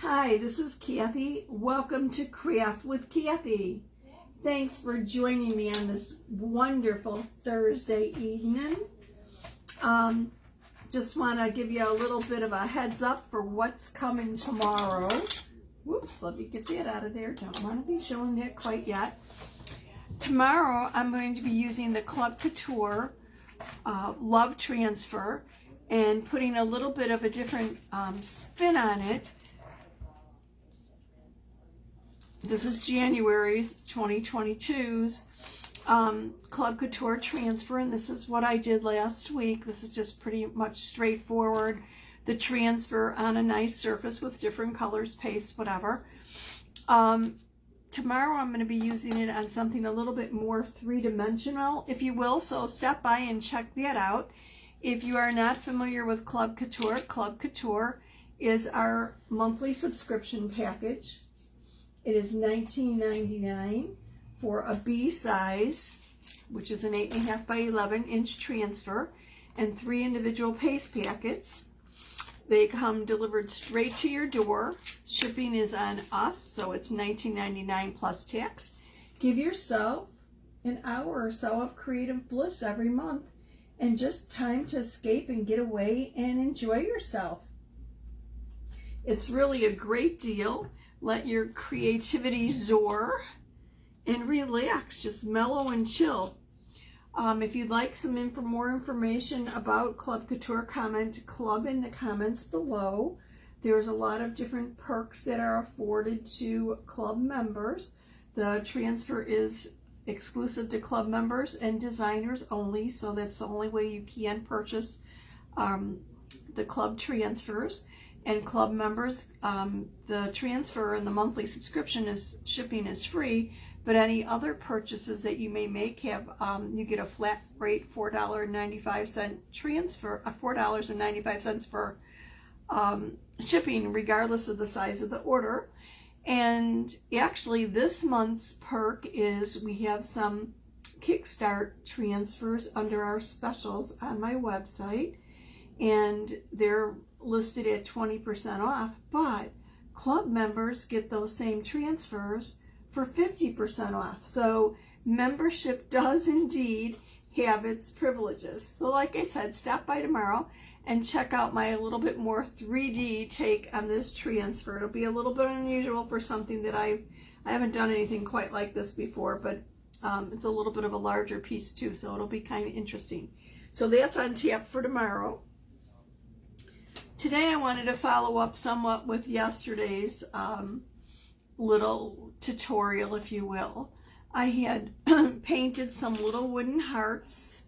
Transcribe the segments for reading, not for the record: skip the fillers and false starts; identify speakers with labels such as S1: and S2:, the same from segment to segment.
S1: Hi, this is Kathy. Welcome to Craft with Kathy. Thanks for joining me on this wonderful Thursday evening. Just want to give you a little bit of a heads up for what's coming tomorrow. Whoops, let me get that out of there. Don't want to be showing that quite yet. Tomorrow I'm going to be using the Club Couture Love Transfer and putting a little bit of a different spin on it. This is January's 2022's Club Couture transfer, and this is what I did last week. This is just pretty much straightforward. The transfer on a nice surface with different colors, paste, whatever. Tomorrow I'm going to be using it on something a little bit more three-dimensional, if you will, so stop by and check that out. If you are not familiar with Club Couture is our monthly subscription package. It is $19.99 for a B size, which is an 8.5 by 11 inch transfer, and 3 individual paste packets. They come delivered straight to your door. Shipping is on us, so it's $19.99 plus tax. Give yourself an hour or so of creative bliss every month and just time to escape and get away and enjoy yourself. It's really a great deal. Let your creativity soar and relax, just mellow and chill. If you'd like some more information about Club Couture, comment Club in the comments below. There's a lot of different perks that are afforded to club members. The transfer is exclusive to club members and designers only, so that's the only way you can purchase the club transfers. And club members, the transfer and the monthly subscription shipping is free, but any other purchases that you may make have you get a flat rate $4.95 transfer, $4.95 for shipping, regardless of the size of the order. And actually, this month's perk is we have some Kickstart transfers under our specials on my website, and they're listed at 20% off, but club members get those same transfers for 50% off. So membership does indeed have its privileges. So like I said, stop by tomorrow and check out my little bit more 3D take on this transfer. It'll be a little bit unusual for something that I haven't done anything quite like this before, but it's a little bit of a larger piece too, so it'll be kind of interesting. So that's on tap for tomorrow. Today I wanted to follow up somewhat with yesterday's little tutorial, if you will. I had painted some little wooden hearts.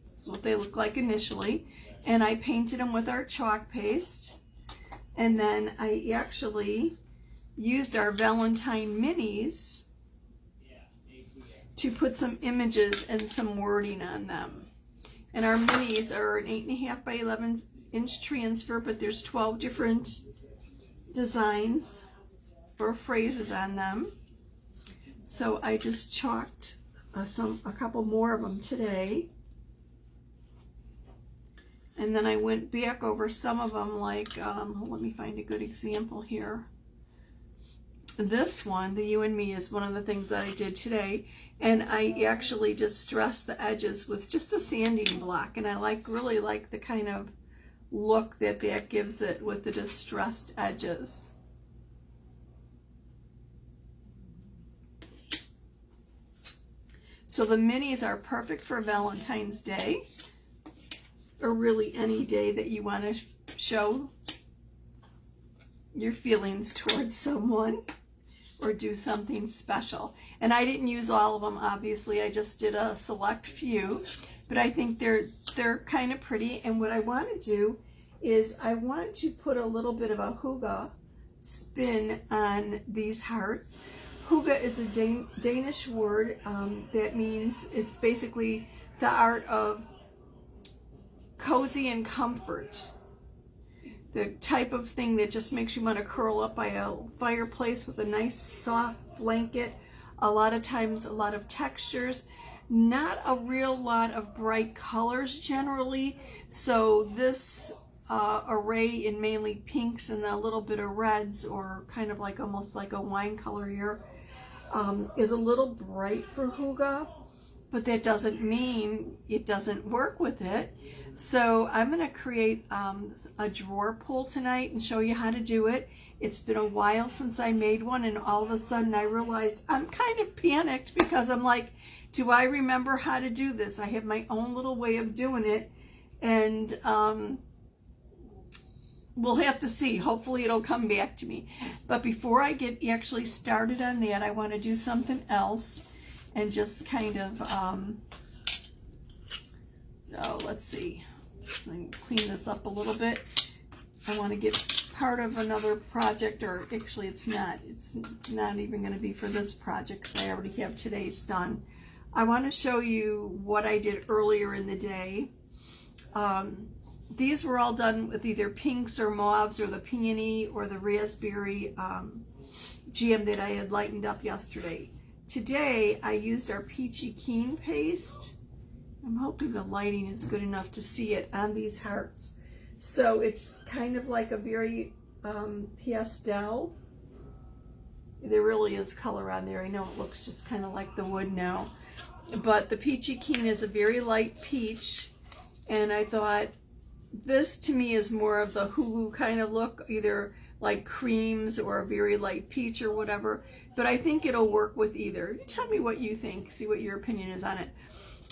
S1: That's what they look like initially. And I painted them with our chalk paste. And then I actually used our Valentine Minis to put some images and some wording on them. And our minis are an 8.5 by 11 inch transfer, but there's 12 different designs or phrases on them. So I just chalked a couple more of them today. And then I went back over some of them, like, let me find a good example here. This one, the You and Me, is one of the things that I did today. And I actually distressed the edges with just a sanding block. And I really like the kind of look that gives it with the distressed edges. So the minis are perfect for Valentine's Day, or really any day that you want to show your feelings towards someone or do something special. And I didn't use all of them, obviously. I just did a select few, but I think they're kind of pretty. And what I want to do is I want to put a little bit of a Hygge spin on these hearts. Hygge is a Danish word that means, it's basically the art of cozy and comfort. The type of thing that just makes you want to curl up by a fireplace with a nice soft blanket. A lot of times, a lot of textures. Not a real lot of bright colors generally. So this array in mainly pinks and a little bit of reds, or kind of like almost like a wine color here, is a little bright for Hygge, but that doesn't mean it doesn't work with it. So I'm going to create a drawer pull tonight and show you how to do it. It's been a while since I made one, and all of a sudden I realized I'm kind of panicked because I'm like, do I remember how to do this? I have my own little way of doing it, and we'll have to see. Hopefully it'll come back to me. But before I get actually started on that, I want to do something else and just kind of, let's see. Let me clean this up a little bit. I want to get part of another project, or actually it's not even going to be for this project because I already have today's done. I want to show you what I did earlier in the day. These were all done with either pinks or mauves or the peony or the raspberry jam that I had lightened up yesterday. Today I used our peachy keen paste. I'm hoping the lighting is good enough to see it on these hearts. So it's kind of like a very pastel. There really is color on there. I know it looks just kind of like the wood now. But the peachy keen is a very light peach. And I thought, this to me is more of the Hygge kind of look, either like creams or a very light peach or whatever. But I think it'll work with either. Tell me what you think, see what your opinion is on it.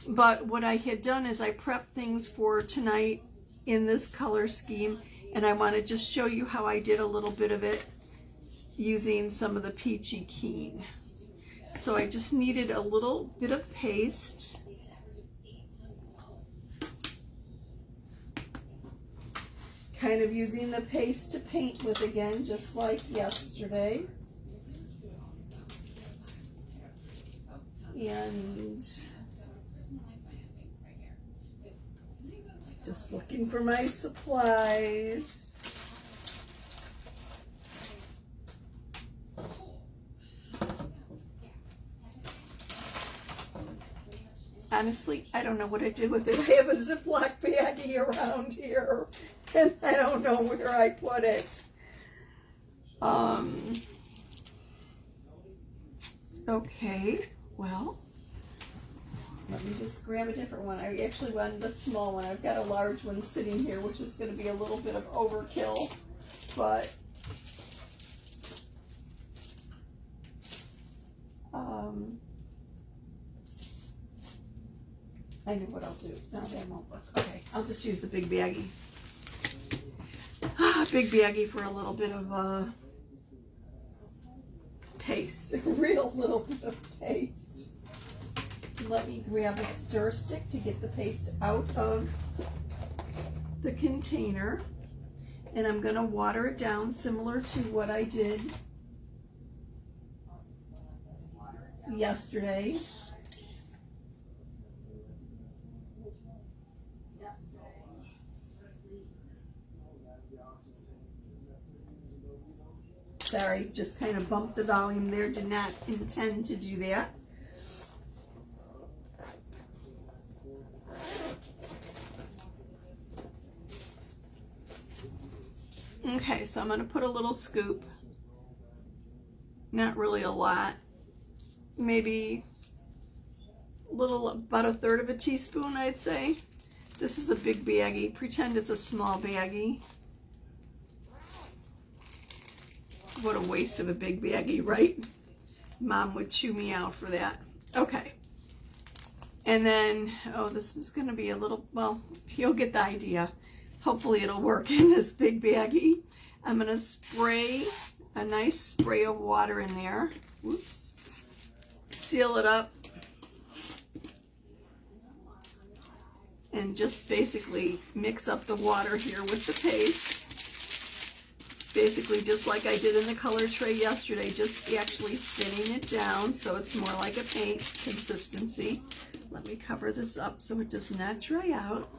S1: But what I had done is I prepped things for tonight in this color scheme, and I want to just show you how I did a little bit of it using some of the peachy keen. So I just needed a little bit of paste. Kind of using the paste to paint with again, just like yesterday. And just looking for my supplies. Honestly, I don't know what I did with it. I have a Ziploc baggie around here, and I don't know where I put it. Okay, well, let me just grab a different one. I actually wanted the small one. I've got a large one sitting here, which is going to be a little bit of overkill, but I know what I'll do. No, that won't work. Okay, I'll just use the big baggie. Big baggie for a little bit of paste. A real little bit of paste. Let me grab a stir stick to get the paste out of the container. And I'm going to water it down similar to what I did yesterday. Sorry, just kind of bumped the volume there. Did not intend to do that. Okay, so I'm going to put a little scoop. Not really a lot. Maybe about a third of a teaspoon, I'd say. This is a big baggie. Pretend it's a small baggie. What a waste of a big baggie, right? Mom would chew me out for that. Okay. And then, oh, this is going to be a little, well, you'll get the idea. Hopefully it'll work in this big baggie. I'm going to spray a nice spray of water in there. Whoops. Seal it up. And just basically mix up the water here with the paste. Basically just like I did in the color tray yesterday, just actually thinning it down so it's more like a paint consistency. Let me cover this up so it does not dry out.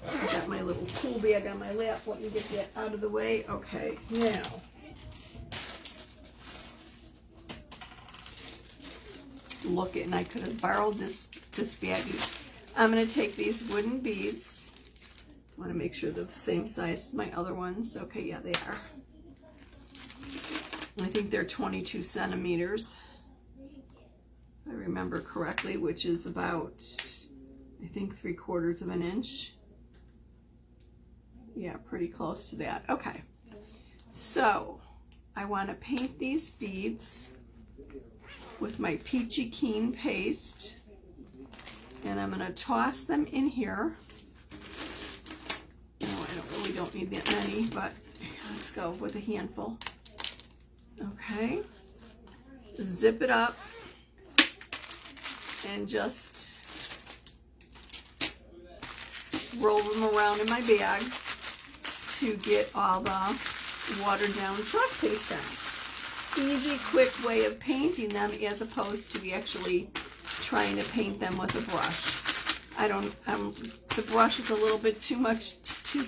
S1: I've got my little tool bag on my lap. Let me get that out of the way. Okay, now look at, and I could have borrowed this baggie. I'm going to take these wooden beads. I want to make sure they're the same size as my other ones. Okay, yeah, they are. I think they're 22 centimeters, if I remember correctly, which is about, I think, 3/4 of an inch. Yeah, pretty close to that. Okay, so I want to paint these beads with my Peachy Keen paste, and I'm going to toss them in here. No, I really don't need that many, but let's go with a handful. Okay, zip it up and just roll them around in my bag to get all the watered down chalk paste on. Easy, quick way of painting them as opposed to actually trying to paint them with a brush. The brush is a little bit too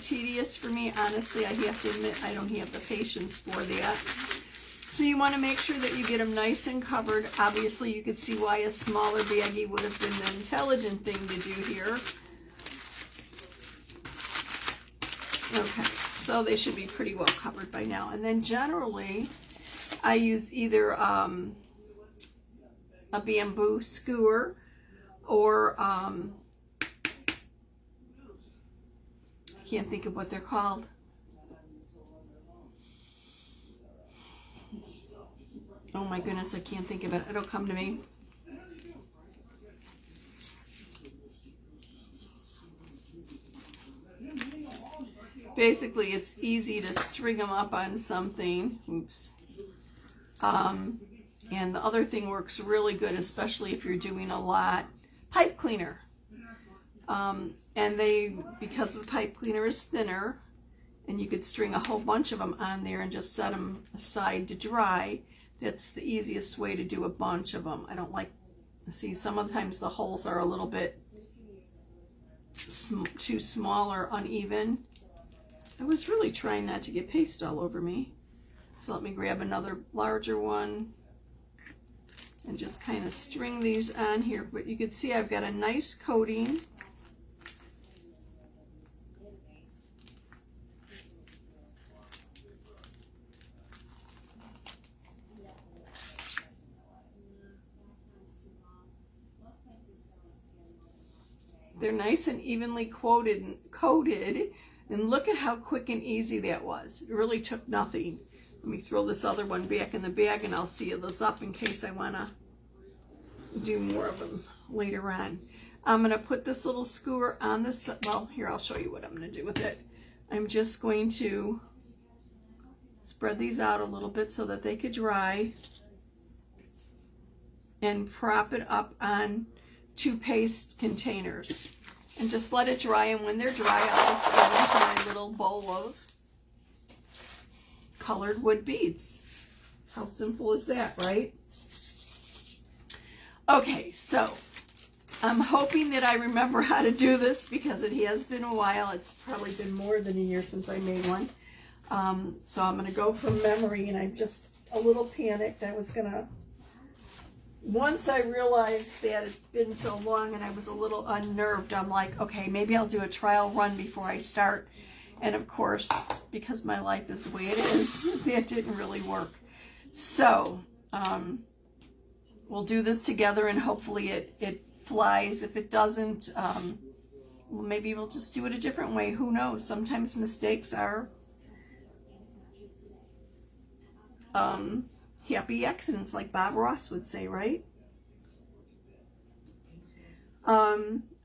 S1: tedious for me. Honestly, I have to admit I don't have the patience for that. So you want to make sure that you get them nice and covered. Obviously, you could see why a smaller baggie would have been the intelligent thing to do here. Okay, so they should be pretty well covered by now. And then generally, I use either a bamboo skewer or I can't think of what they're called. Oh my goodness, I can't think of it. It'll come to me. Basically, it's easy to string them up on something. Oops. And the other thing works really good, especially if you're doing a lot. Pipe cleaner. And because the pipe cleaner is thinner, and you could string a whole bunch of them on there and just set them aside to dry. That's the easiest way to do a bunch of them. I don't like, see, sometimes the holes are a little bit too small or uneven. I was really trying not to get paste all over me. So let me grab another larger one and just kind of string these on here. But you can see I've got a nice coating. They're nice and evenly coated, and look at how quick and easy that was. It really took nothing. Let me throw this other one back in the bag and I'll seal this up in case I want to do more of them later on. I'm going to put this little skewer on this, well, here, I'll show you what I'm going to do with it. I'm just going to spread these out a little bit so that they could dry and prop it up on 2 paste containers and just let it dry, and when they're dry I'll just add into my little bowl of colored wood beads. How simple is that, right? Okay, so I'm hoping that I remember how to do this because it has been a while. It's probably been more than a year since I made one. So I'm going to go from memory, and I'm just a little panicked. I was going to, once I realized that it's been so long and I was a little unnerved, I'm like, okay, maybe I'll do a trial run before I start. And of course, because my life is the way it is, that didn't really work. So we'll do this together and hopefully it flies. If it doesn't, well, maybe we'll just do it a different way. Who knows? Sometimes mistakes are happy accidents, like Bob Ross would say, right?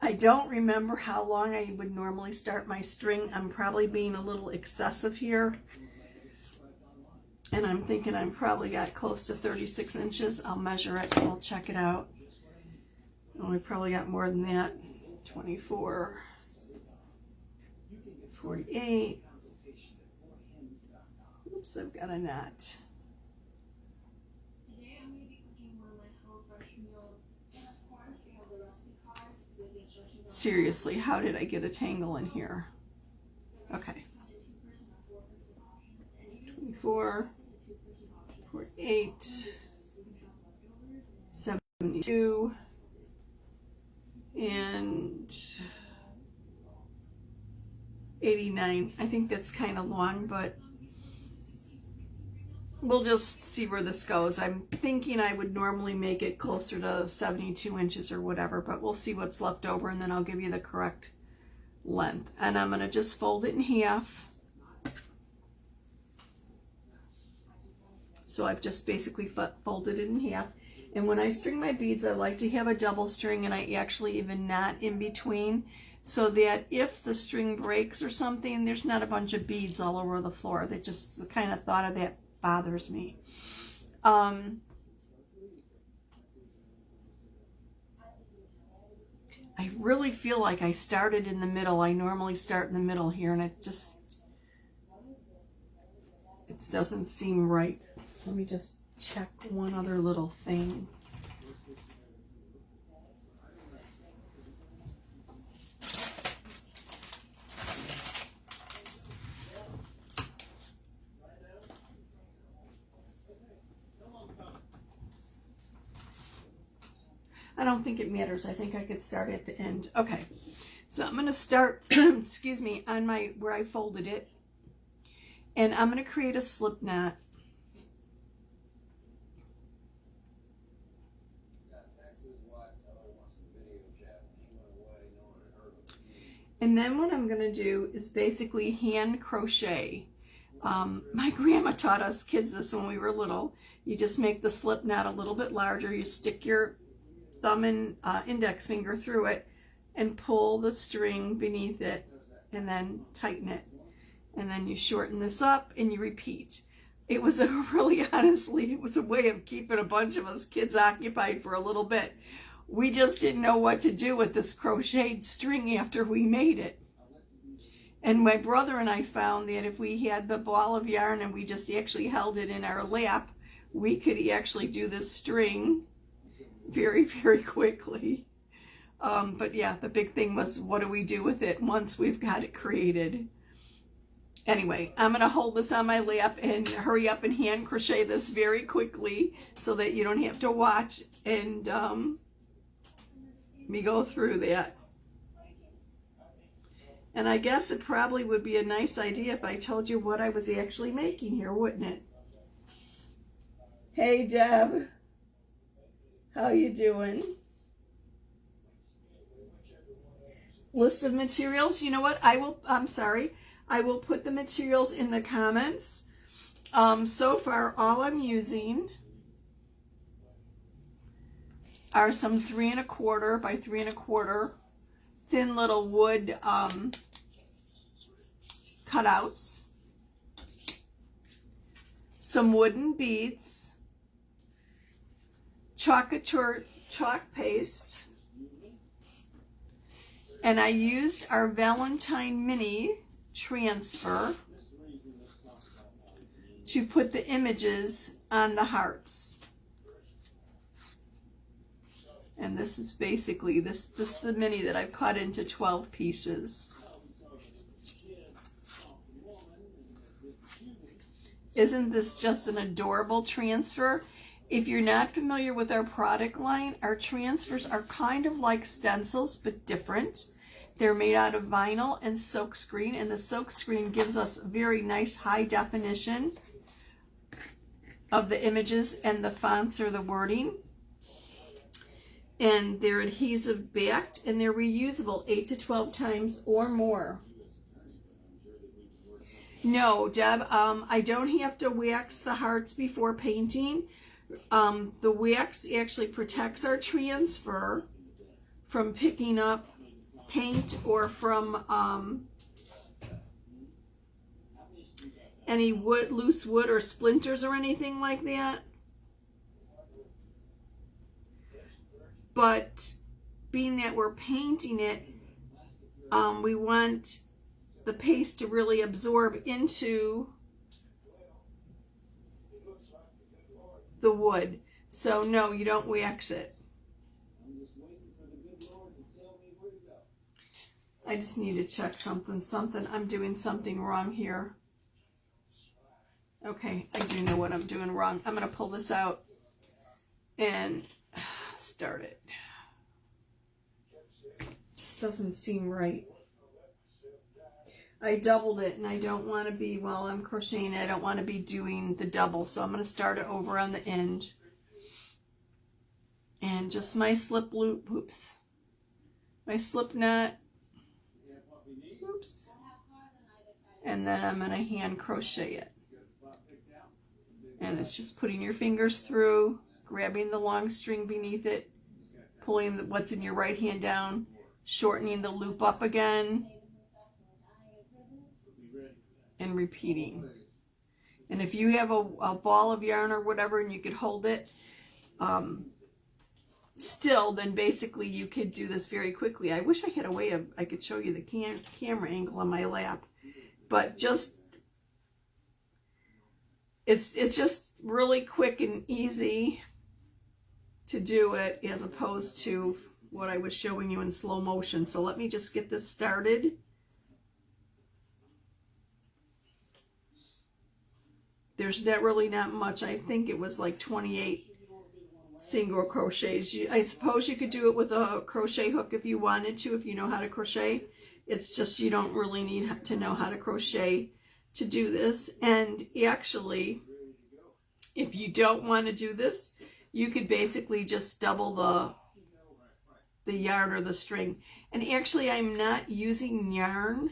S1: I don't remember how long I would normally start my string. I'm probably being a little excessive here. And I'm thinking I'm probably got close to 36 inches. I'll measure it and we'll check it out. Oh, we probably got more than that. 24, 48. Oops, I've got a knot. Seriously, how did I get a tangle in here? Okay. 24, 48, 72. 72 and 89. I think that's kind of long, but we'll just see where this goes. I'm thinking I would normally make it closer to 72 inches or whatever, but we'll see what's left over, and then I'll give you the correct length. And I'm going to just fold it in half. So I've just basically folded it in half. And when I string my beads, I like to have a double string, and I actually even knot in between, so that if the string breaks or something, there's not a bunch of beads all over the floor. That just, the kind of thought of that bothers me. I really feel like I started in the middle. I normally start in the middle here, and it doesn't seem right. Let me just check one other little thing. I don't think it matters. I think I could start at the end. Okay, so I'm going to start, excuse me, on where I folded it, and I'm going to create a slip knot. And then what I'm going to do is basically hand crochet. My grandma taught us kids this when we were little. You just make the slip knot a little bit larger. You stick your thumb and index finger through it and pull the string beneath it and then tighten it. And then you shorten this up and you repeat. It was honestly, it was a way of keeping a bunch of us kids occupied for a little bit. We just didn't know what to do with this crocheted string after we made it. And my brother and I found that if we had the ball of yarn and we just actually held it in our lap, we could actually do this string very, very quickly. But yeah, the big thing was, what do we do with it once we've got it created? Anyway, I'm going to hold this on my lap and hurry up and hand crochet this very quickly so that you don't have to watch and me go through that. And I guess it probably would be a nice idea if I told you what I was actually making here, wouldn't it? Hey, Deb. How you doing? List of materials. You know what? I will put the materials in the comments. So far, all I'm using are some 3 1/4 by 3 1/4 thin little wood cutouts, some wooden beads, Couture chalk paste, and I used our Valentine Mini transfer to put the images on the hearts. And this is basically, this is the mini that I've cut into 12 pieces. Isn't this just an adorable transfer? If you're not familiar with our product line, our transfers are kind of like stencils, but different. They're made out of vinyl and silkscreen, and the silkscreen gives us very nice high definition of the images and the fonts or the wording. And they're adhesive backed, and they're reusable 8 to 12 times or more. No, Deb, I don't have to wax the hearts before painting. The wax actually protects our transfer from picking up paint or from any wood, loose wood or splinters or anything like that. But being that we're painting it, we want the paste to really absorb into the wood. So no, you don't wax it. I just need to check something. I'm doing something wrong here. Okay, I do know what I'm doing wrong. I'm going to pull this out and start it. This doesn't seem right. I doubled it and I don't want to be, while I'm crocheting, I don't want to be doing the double. So I'm going to start it over on the end. And just my slip loop, oops, my slip knot, oops, and then I'm going to hand crochet it. And it's just putting your fingers through, grabbing the long string beneath it, pulling what's in your right hand down, shortening the loop up again, and repeating. And if you have a ball of yarn or whatever and you could hold it still, then basically you could do this very quickly. I wish I had a way of, I could show you the camera angle on my lap, but just, it's just really quick and easy to do it as opposed to what I was showing you in slow motion. So let me just get this started. There's really not much. I think it was like 28 single crochets. I suppose you could do it with a crochet hook if you wanted to, if you know how to crochet. It's just you don't really need to know how to crochet to do this. And actually, if you don't want to do this, you could basically just double the yarn or the string. And actually, I'm not using yarn.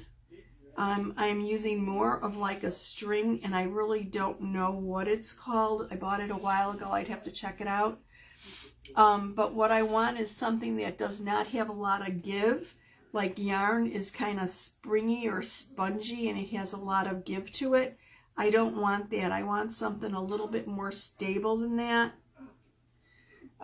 S1: I'm using more of like a string, and I really don't know what it's called. I bought it a while ago. I'd have to check it out. But what I want is something that does not have a lot of give. Like yarn is kind of springy or spongy and it has a lot of give to it. I don't want that. I want something a little bit more stable than that.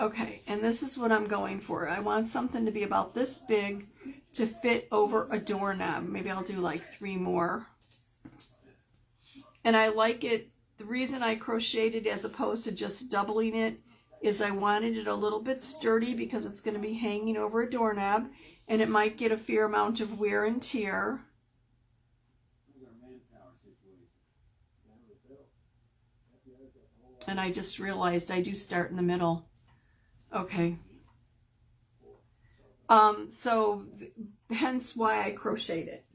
S1: Okay, and this is what I'm going for. I want something to be about this big to fit over a doorknob. Maybe I'll do like 3 more. And I like it. The reason I crocheted as opposed to just doubling it is I wanted it a little bit sturdy because it's going to be hanging over a doorknob and it might get a fair amount of wear and tear. And I just realized I do start in the middle. Okay. So hence why I crocheted it.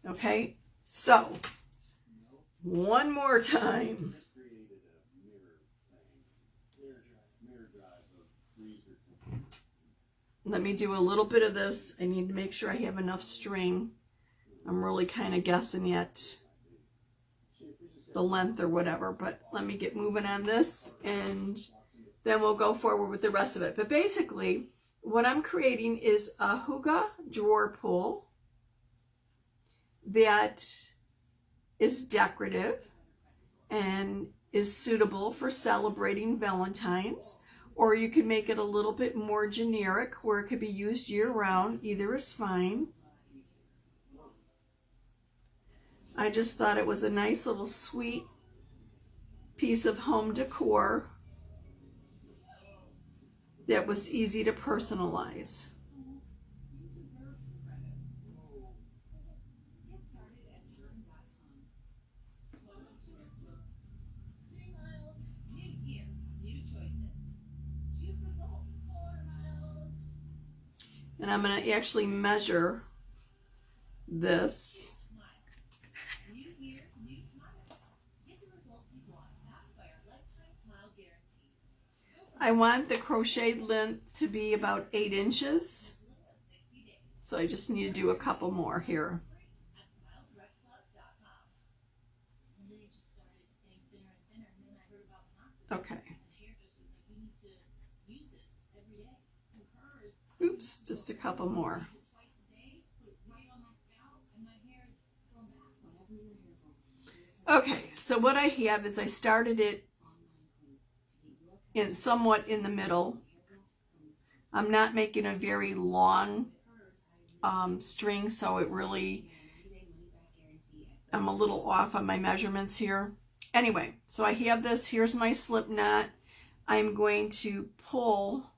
S1: Okay. So one more time. Let me do a little bit of this. I need to make sure I have enough string. I'm really kind of guessing at the length or whatever, but let me get moving on this and then we'll go forward with the rest of it. But basically, what I'm creating is a Hygge drawer pull that is decorative and is suitable for celebrating Valentine's. Or you could make it a little bit more generic where it could be used year-round. Either is fine. I just thought it was a nice little sweet piece of home decor that was easy to personalize. And I'm going to actually measure this. I want the crochet length to be about 8 inches. So I just need to do a couple more here. Okay. Oops, just a couple more. Okay, so what I have is I started it somewhat in the middle. I'm not making a very long string, so it really, I'm a little off on my measurements here. Anyway, so I have this, here's my slip knot. I'm going to pull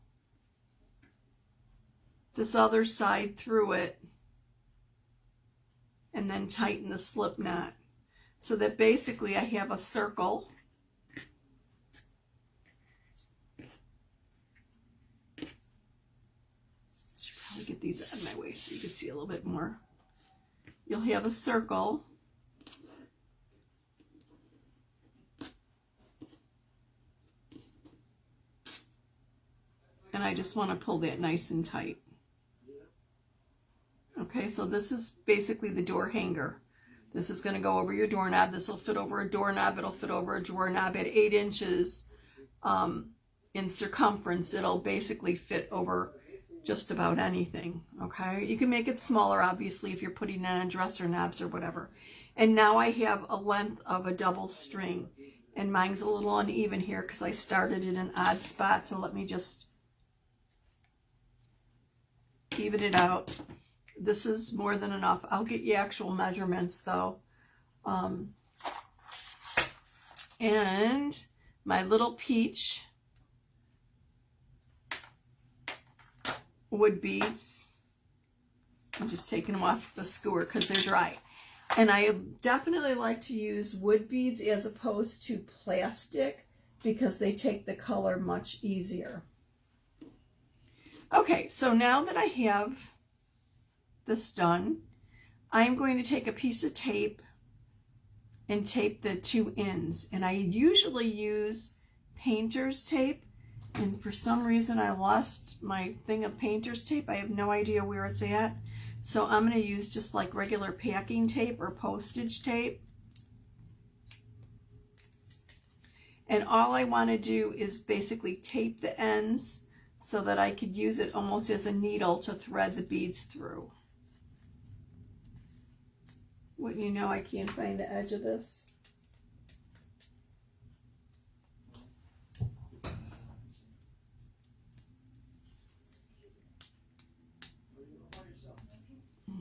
S1: this other side through it and then tighten the slip knot so that basically I have a circle get these out of my way so you can see a little bit more. You'll have a circle. And I just want to pull that nice and tight. Okay, so this is basically the door hanger. This is going to go over your doorknob. This will fit over a doorknob. It'll fit over a drawer knob at 8 inches in circumference. It'll basically fit over just about anything. Okay, you can make it smaller, obviously, if you're putting it on dresser knobs or whatever. And now I have a length of a double string. And mine's a little uneven here because I started in an odd spot. So let me just even it out. This is more than enough. I'll get you actual measurements though. And my little peach wood beads. I'm just taking them off the skewer because they're dry. And I definitely like to use wood beads as opposed to plastic because they take the color much easier. Okay, so now that I have this done, I'm going to take a piece of tape and tape the 2 ends. And I usually use painter's tape, and for some reason I lost my thing of painter's tape. I have no idea where it's at. So I'm going to use just like regular packing tape or postage tape. And all I want to do is basically tape the ends so that I could use it almost as a needle to thread the beads through. Wouldn't you know, I can't find the edge of this.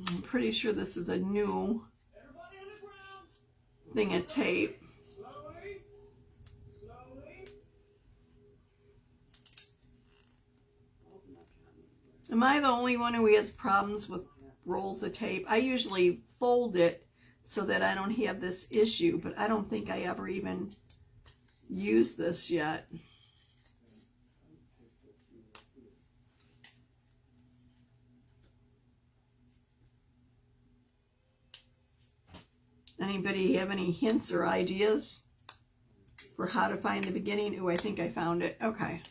S1: I'm pretty sure this is a new thing of tape. Am I the only one who has problems with rolls of tape? I usually fold it so that I don't have this issue, but I don't think I ever even used this yet. Anybody have any hints or ideas for how to find the beginning? Oh, I think I found it. Okay.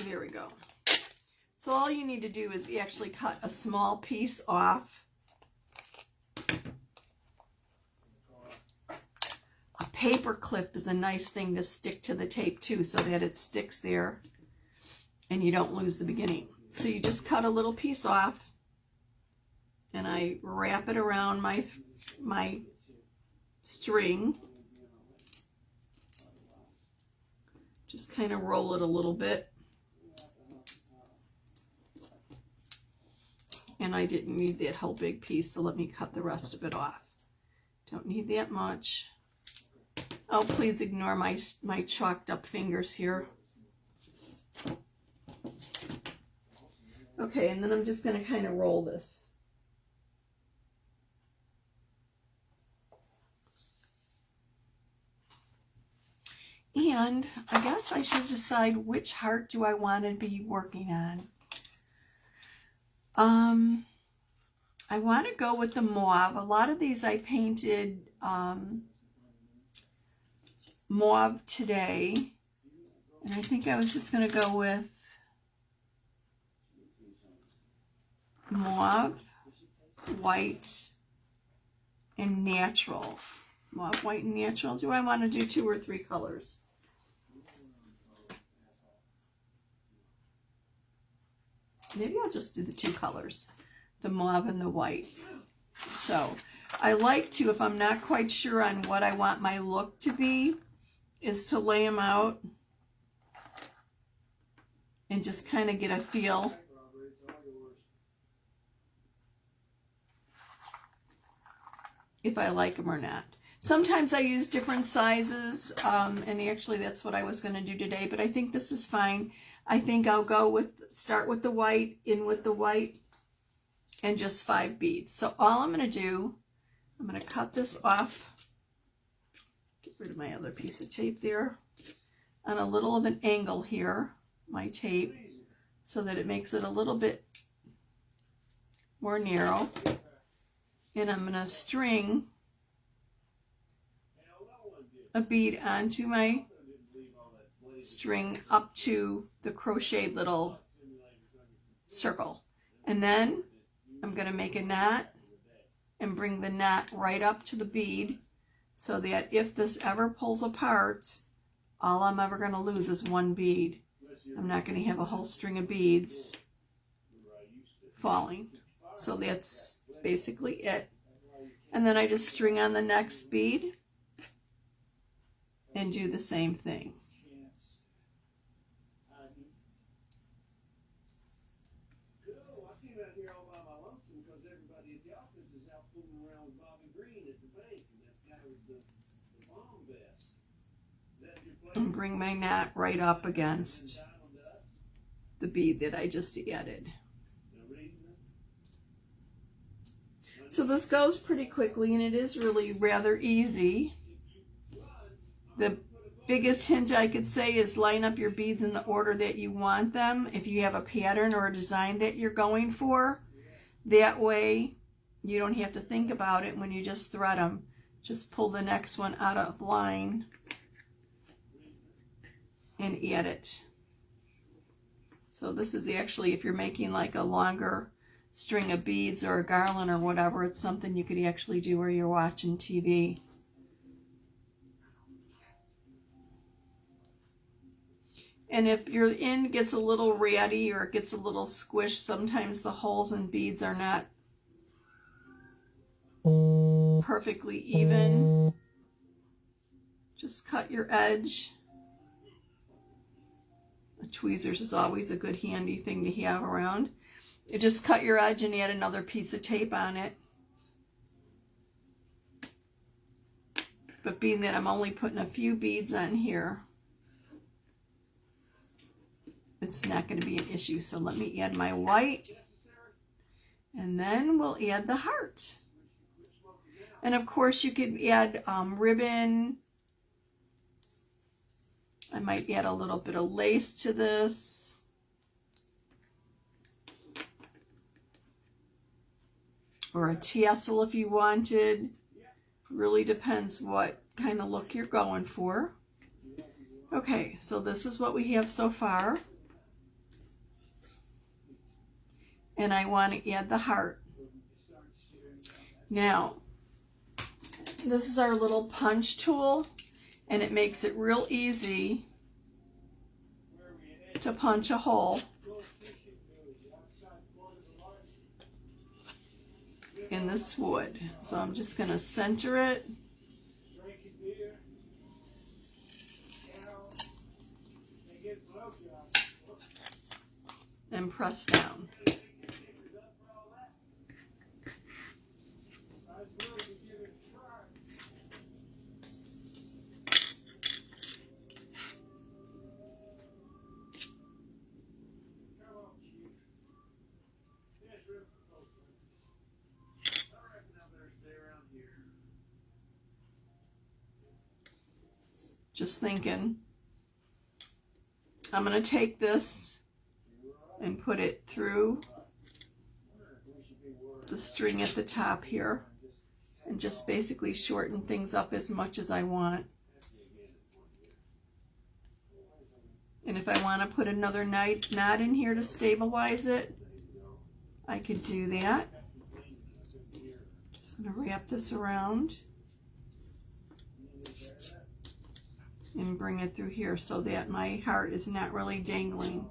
S1: There we go. So all you need to do is actually cut a small piece off. A paper clip is a nice thing to stick to the tape too, so that it sticks there and you don't lose the beginning. So you just cut a little piece off and I wrap it around my string. Just kind of roll it a little bit. And I didn't need that whole big piece, so let me cut the rest of it off. Don't need that much. Oh, please ignore my chalked up fingers here. Okay, and then I'm just going to kind of roll this. And I guess I should decide which heart do I want to be working on. I want to go with the mauve. A lot of these I painted mauve today. And I think I was just going to go with mauve, white, and natural. Mauve, white, and natural. Do I want to do 2 or 3 colors? Maybe I'll just do the 2 colors, the mauve and the white. So I like to, if I'm not quite sure on what I want my look to be, is to lay them out and just kind of get a feel. If I like them or not. Sometimes I use different sizes, and actually that's what I was going to do today, but I think this is fine. I think I'll go start with the white, in with the white, and just 5 beads. So all I'm going to do, I'm going to cut this off, get rid of my other piece of tape there, on a little of an angle here, my tape, so that it makes it a little bit more narrow. And I'm going to string a bead onto my string up to the crocheted little circle. And then I'm going to make a knot and bring the knot right up to the bead, so that if this ever pulls apart, all I'm ever going to lose is one bead. I'm not going to have a whole string of beads falling. So that's basically it. And then I just string on the next bead and do the same thing. And bring my knot right up against the bead that I just added. So this goes pretty quickly, and it is really rather easy. The biggest hint I could say is line up your beads in the order that you want them. If you have a pattern or a design that you're going for, that way you don't have to think about it when you just thread them. Just pull the next one out of line and add it. So this is actually, if you're making like a longer string of beads or a garland or whatever, it's something you could actually do while you're watching TV. And if your end gets a little ratty or it gets a little squished, sometimes the holes and beads are not perfectly even. Just cut your edge. A tweezers is always a good handy thing to have around. You just cut your edge and add another piece of tape on it. But being that I'm only putting a few beads on here, it's not going to be an issue. So let me add my white, and then we'll add the heart. And of course you could add ribbon. I might add a little bit of lace to this. Or a tassel if you wanted. Really depends what kind of look you're going for. Okay, so this is what we have so far. And I want to add the heart. Now, this is our little punch tool, and it makes it real easy to punch a hole in this wood. So I'm just going to center it and press down. Just thinking, I'm going to take this and put it through the string at the top here and just basically shorten things up as much as I want. And if I want to put another knot in here to stabilize it, I could do that. Just going to wrap this around and bring it through here so that my heart is not really dangling.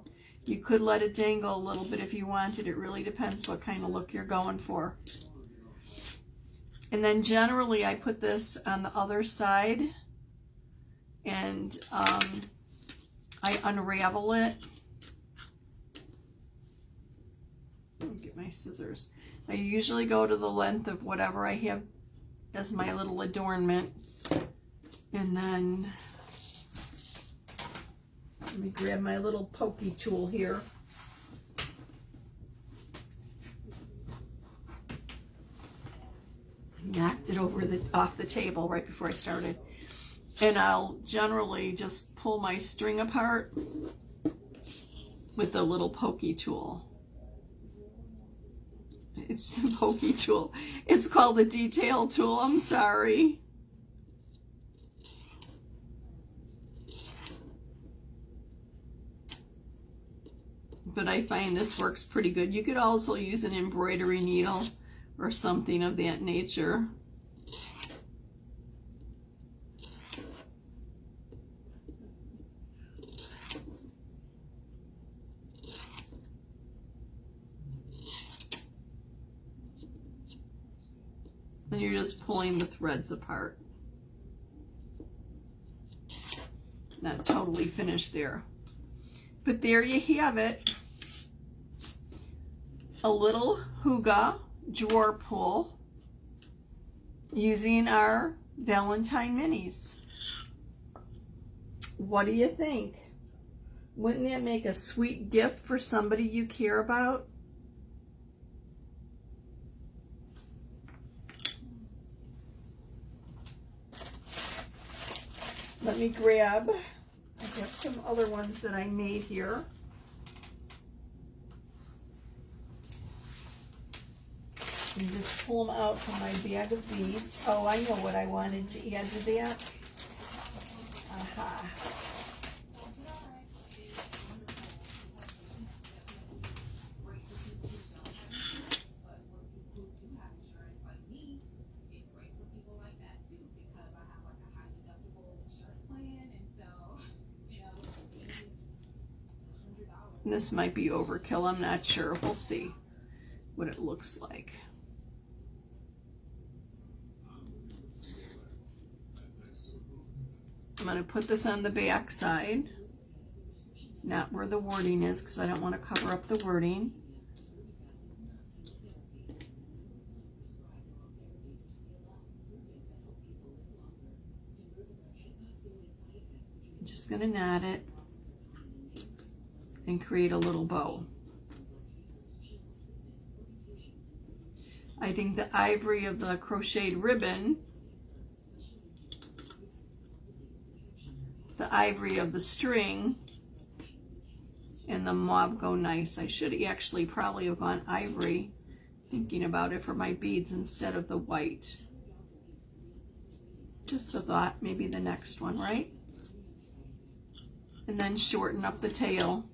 S1: You could let it dangle a little bit if you wanted. It really depends what kind of look you're going for. And then generally I put this on the other side and I unravel it. Let me get my scissors. I usually go to the length of whatever I have as my little adornment. And then let me grab my little pokey tool here. Knocked it off the table right before I started. And I'll generally just pull my string apart with a little pokey tool. It's a pokey tool. It's called a detail tool. I'm sorry. But I find this works pretty good. You could also use an embroidery needle or something of that nature. And you're just pulling the threads apart. Not totally finished there. But there you have it. A little Hygge drawer pull using our Valentine Minis. What do you think? Wouldn't that make a sweet gift for somebody you care about? Let me grab, I have some other ones that I made here. And just pull them out from my bag of beads. Oh, I know what I wanted to add to that. Aha. This might be overkill, I'm not sure. We'll see what it looks like. I'm going to put this on the back side, not where the wording is, because I don't want to cover up the wording. I'm just going to knot it and create a little bow. I think the ivory of the crocheted ribbon, the ivory of the string, and the mauve go nice. I should actually probably have gone ivory, thinking about it, for my beads instead of the white. Just a thought, maybe the next one, right? And then shorten up the tail.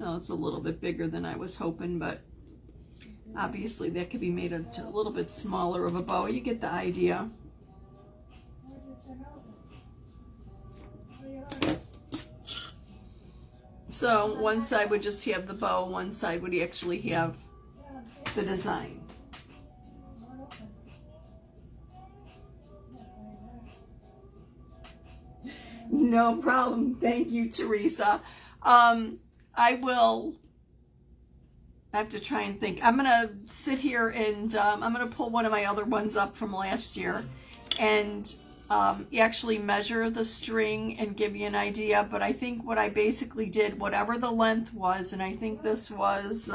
S1: Oh, it's a little bit bigger than I was hoping, but obviously that could be made into a little bit smaller of a bow. You get the idea. So one side would just have the bow, one side would actually have the design. No problem. Thank you, Teresa. I will have to try and think. I'm going to sit here and I'm going to pull one of my other ones up from last year and actually measure the string and give you an idea. But I think what I basically did, whatever the length was, and I think this was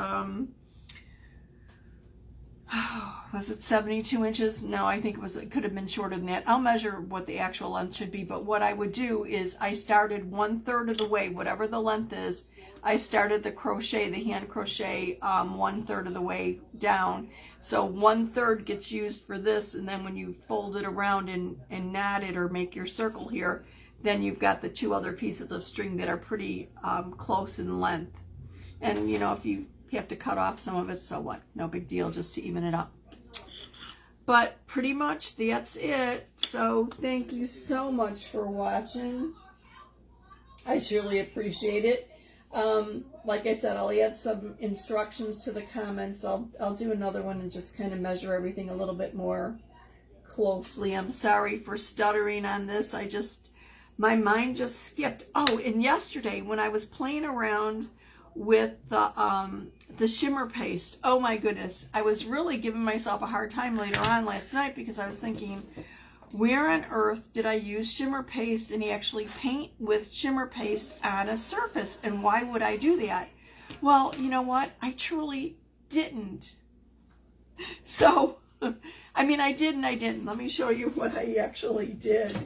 S1: it 72 inches? No, I think it could have been shorter than that. I'll measure what the actual length should be, but what I would do is I started 1/3 of the way, whatever the length is. I started the crochet, the hand crochet, 1/3 of the way down. So 1/3 gets used for this, and then when you fold it around and knot it or make your circle here, then you've got the two other pieces of string that are pretty close in length. And you know, if you have to cut off some of it, so what? No big deal, just to even it up. But pretty much that's it. So thank you so much for watching. I surely appreciate it. Like I said, I'll add some instructions to the comments. I'll do another one and just kind of measure everything a little bit more closely. I'm sorry for stuttering on this. My mind just skipped. Oh, and yesterday when I was playing around with the shimmer paste, oh my goodness, I was really giving myself a hard time later on last night because I was thinking, where on earth did I use shimmer paste and actually paint with shimmer paste on a surface, and why would I do that? Well, you know what? I truly didn't. So I mean, I did and I didn't. Let me show you what I actually did.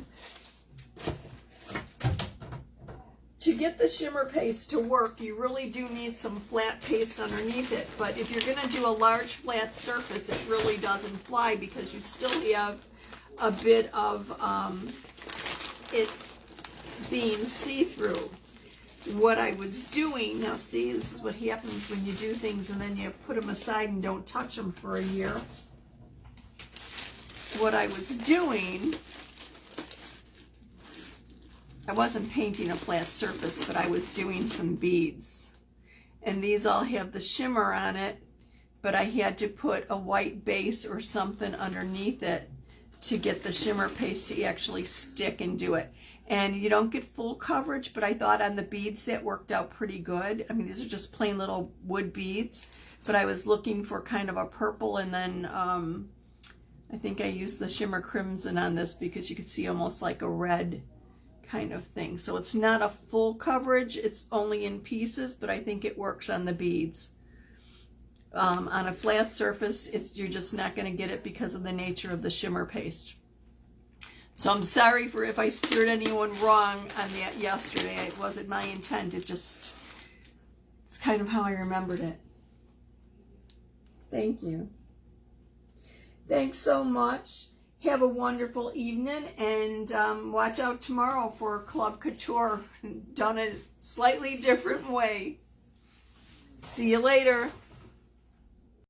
S1: To get the shimmer paste to work, you really do need some flat paste underneath it. But if you're going to do a large flat surface, it really doesn't fly because you still have a bit of it being see-through. What I was doing, now see, this is what happens when you do things and then you put them aside and don't touch them for a year. What I was doing, I wasn't painting a flat surface, but I was doing some beads. And these all have the shimmer on it, but I had to put a white base or something underneath it to get the shimmer paste to actually stick and do it. And you don't get full coverage, but I thought on the beads that worked out pretty good. I mean, these are just plain little wood beads, but I was looking for kind of a purple, and then I think I used the shimmer crimson on this because you could see almost like a red kind of thing. So it's not a full coverage, it's only in pieces, but I think it works on the beads. On a flat surface, you're just not going to get it because of the nature of the shimmer paste. So I'm sorry for if I steered anyone wrong on that yesterday. It wasn't my intent. It's kind of how I remembered it. Thank you. Thanks so much. Have a wonderful evening, and watch out tomorrow for Club Couture, done a slightly different way. See you later.